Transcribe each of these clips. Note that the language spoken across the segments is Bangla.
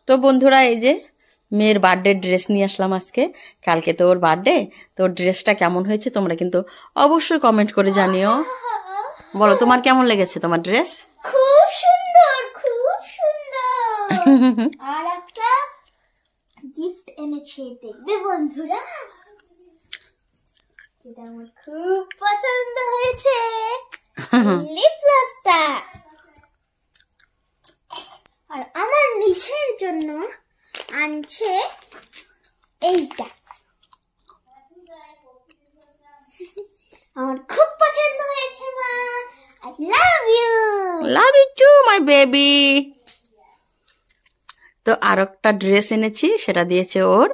তো বন্ধুরা, এই যে মেয়ের বার্থডে ড্রেস নিয়ে আসলাম আজকে। কালকে তো ওর বার্থডে, তো ড্রেসটা কেমন হয়েছে তোমরা কিন্তু অবশ্যই কমেন্ট করে জানিও। বলো তোমার কেমন লেগেছে তোমার ড্রেস? খুব সুন্দর, খুব সুন্দর। আর একটা গিফট এনেছে, দেখবে বন্ধুরা, এটা আমার খুব পছন্দ হয়েছে, লিপ গ্লসটা। আর আমার নিজের জন্য আনছে এইটা, আমার খুব পছন্দ হয়েছে মা। I love you. Love you too my baby. তো আর একটা ড্রেস এনেছি, সেটা দিয়েছে ওর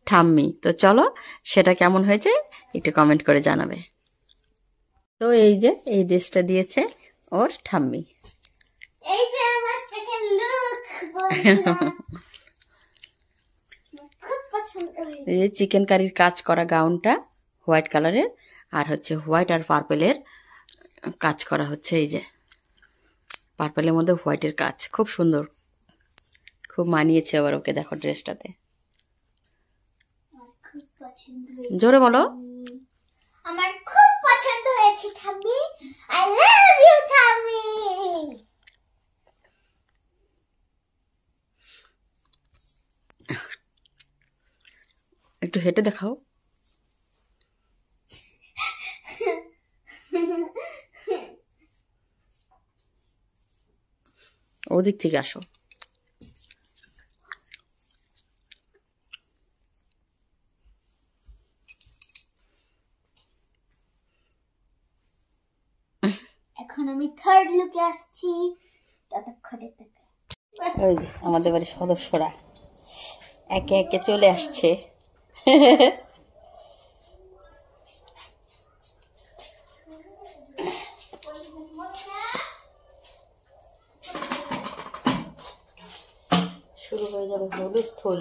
ঠাম্মি। তো চলো সেটা কেমন হয়েছে একটু কমেন্ট করে জানাবে। তো এই যে এই ড্রেসটা দিয়েছে ওর ঠাম্মি। এই যে আমার সেকেন্ড লুক, খুব পছন্দ হয়েছে। এই যে চিকেন কারির কাজ করা গাউনটা হোয়াইট কালারের, আর হচ্ছে হোয়াইট আর পার্পেলের কাজ করা হচ্ছে। এই যে পার্পেলের মধ্যে হোয়াইটের কাজ, খুব সুন্দর, খুব মানিয়েছে আবার ওকে। দেখো ড্রেসটাতে, খুব পছন্দ হয়েছে। জোরে বলো। আমার খুব পছন্দ হয়েছে ঠাম্মি। আই লাভ ইউ ঠাম্মি। একটু হেঁটে দেখাও। ওদিক থেকে আসো। এখন আমি থার্ড লুকে আসছি, ততক্ষণে থেকে ওই যে আমাদের বাড়ির সদস্যরা একে একে চলে আসছে। শুরু হয়ে যাবে হুলস্থুল।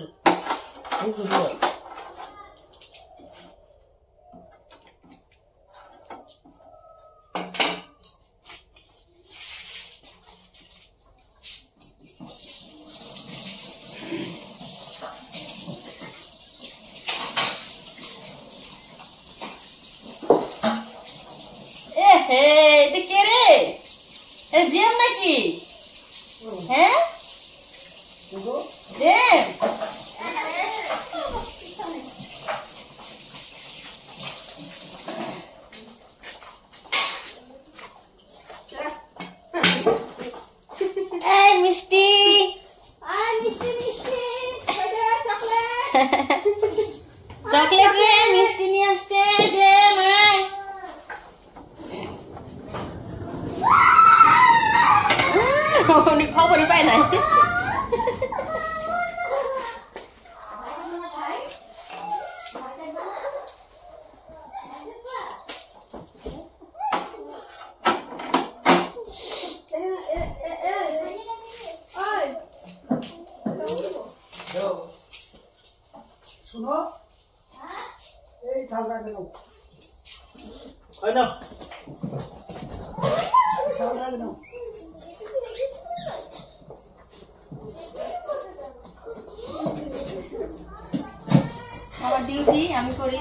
এটা কে রে? জিএম নাকি? হ্যাঁ জিএম। এই মিষ্টি, চকলেট রে, মিষ্টি নিয়ে আসছে যে মাই। উনি খবরই পায় নাই। শুনো, এই ঠান্ডা কেন? হয় না ঠান্ডা কেন? আমার ডিউটি আমি করি।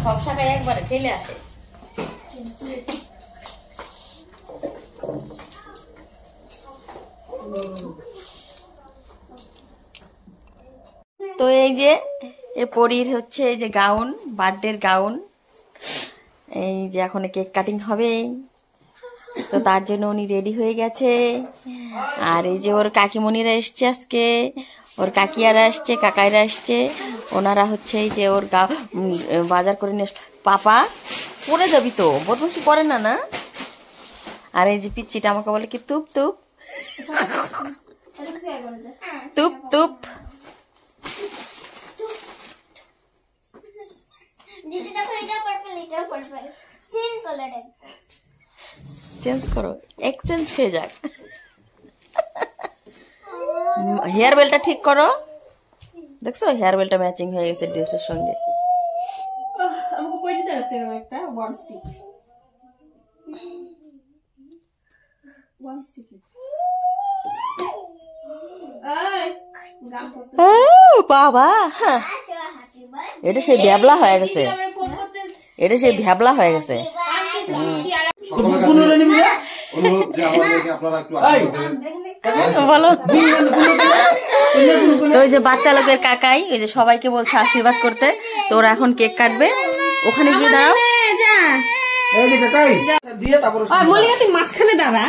সব শাখায় একবারে চলে আসে। তো এই যে এ পরীর হচ্ছে এই যে গাউন, বার্থডের গাউন। এই যে এখন কেক কাটিং হবে, তো তার জন্য উনি রেডি হয়ে গেছে। আর এই যে ওর কাকিমণিরা এসছে আজকে, ওর কাকিয়ারা আসছে, কাকাইরা আসছে। ওনারা হচ্ছে এই যে ওর বাজার করে নিয়ে পাপা পরে যাবি তো, বদমাসি করে না না। আর এই যে পিচ্ছিটা আমাকে বলে কি তুপ তুপ তুপ তুপ। দিদি দেখো, এটা পার্পল, এটা পার্পল, সেম কালার একদম। চেঞ্জ করো, এক্সচেঞ্জ হয়ে যাক। হেয়ার বেলটা ঠিক করো। দেখছো হেয়ার বেলটা ম্যাচিং হয়ে গেছে ড্রেসের সঙ্গে। আমাকে পয়সা দেওয়া আছে একটা ওয়ান স্টিক বাবা হ্যাঁ happy birthday. এটা সেই ভ্যাবলা হয়ে গেছে এটা সেই ভ্যাবলা হয়ে গেছে সকলের কাছে বুনুরে নিবি না? অনুরোধ যে আমাদেরকে আপনারা একটু এই, আশীর্বাদ করবেন। বলো বুনুরে তো ওই যে বাচ্চা লোকের কাকাই ওই যে সবাইকে বলছে আশীর্বাদ করতে তো ওরা এখন কেক কাটবে ওখানে গিয়ে দাঁড়াও এই যে কাকাই দিয়ে তারপরে মল্লিকা তুই মাঝখানে দাঁড়া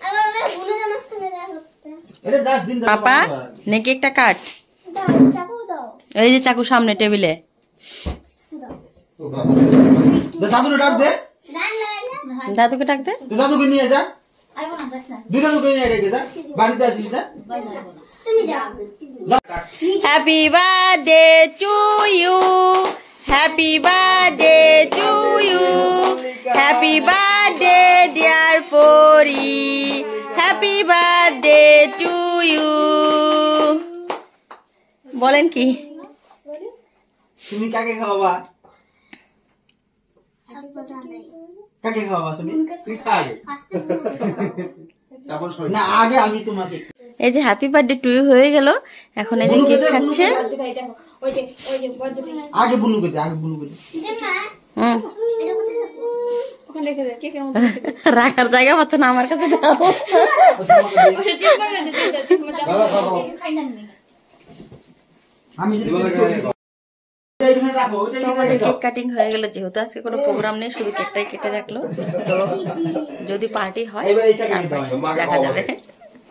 আমার বলে বুনো জামাস কিনে দেওয়া হচ্ছে। এটা জাস্ট দিন পাপা নে কেকটা কাট দাও, চাকু দাও। এই যে চাকু সামনে টেবিলে দাদুরে ডাক দে গান লাগে না? দাদুকে ডাক দে দাদুকে নিয়ে যা আইবো না, দেখ না। দুই দাদুকে নিয়ে রেখে যা বাড়িতে আসিস না তুমি যাও। Happy birthday to you happy birthday to you happy birthday dear Pari happy birthday to you বলেন কি তুমি কাকে খাওয়াবা আমি কথা নাই। কাকে খাওয়াবা তুমি তুই খা আগে ফার্স্টে তারপর সবাই না আগে আমি তোমাকে এই যে হ্যাপি বার্থডে টু ইউ হয়ে গেল এখন এই যে বুনুকে কেক দে, খাচ্ছে আগে বুনুকে দে আগে বুনুকে দে যে মা, হুম এটা কোথায়? রাখার জায়গা পাচ্ছ না আমার কাছে দাও আমি যদি জীবনে গায়ে- এইখানে রাখো ওইটা তো আমাদের কেক কাটিং হয়ে গেল যেহেতু আজকে কোনো প্রোগ্রাম নেই শুধু কেকটাই কেটে রাখলো তো যদি পার্টি হয় এবার এইটাকে তারপর নিতে হবে। মাকে দেখা খাওয়াবো। যাবে